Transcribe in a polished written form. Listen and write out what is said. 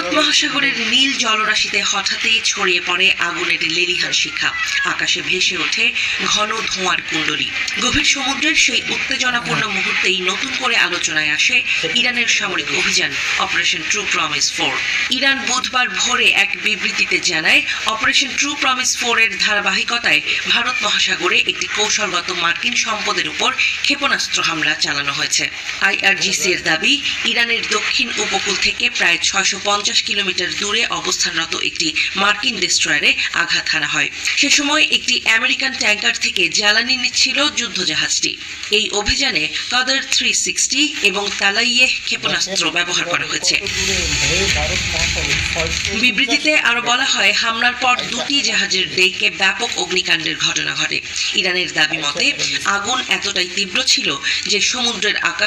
ভারত মহাসাগরের নীল জলরাশিতে হঠাৎই ছড়িয়ে পড়ে আগুনের লেলিহান শিখা। আকাশে ভেসে ওঠে ঘন ধোঁয়ার কুণ্ডলী। গভীর সমুদ্রের সেই উত্তেজনাপূর্ণ মুহূর্তেই নতুন করে আলোচনায় আসে ইরানের সামরিক অভিযান অপারেশন ট্রু প্রমিস 4। ইরান বুধবার ভোরে এক বিবৃতিতে জানায়, অপারেশন ট্রু প্রমিস 4 এর ধারাবাহিকতায় ভারত মহাসাগরে একটি কৌশলগত মার্কিন সম্পদের উপর ক্ষেপণাস্ত্র হামলা চালানো হয়েছে। IRGC এর দাবি, ইরানের দক্ষিণ উপকূল থেকে প্রায় 650 কিলোমিটার দূরে অবস্থানরত একটি মার্কিন ডেস্ট্রয়ারে আঘাত হানা হয়। সে সময় একটি আমেরিকান ট্যাঙ্কার থেকে জ্বালানি নিচ্ছিল যুদ্ধজাহাজটি। এই অভিযানে কদর 360 এবং তালাইয়েহ ক্ষেপণাস্ত্র ব্যবহার করা হয়েছে। বিবৃতিতে আরো বলা হয়, হামলার পর দুটি জাহাজের ডেকে ব্যাপক অগ্নিকাণ্ডের ঘটনা ঘটে। ইরানের দাবি মতে আগুন এতটাই তীব্র ছিল যে সমুদ্রের আকাশ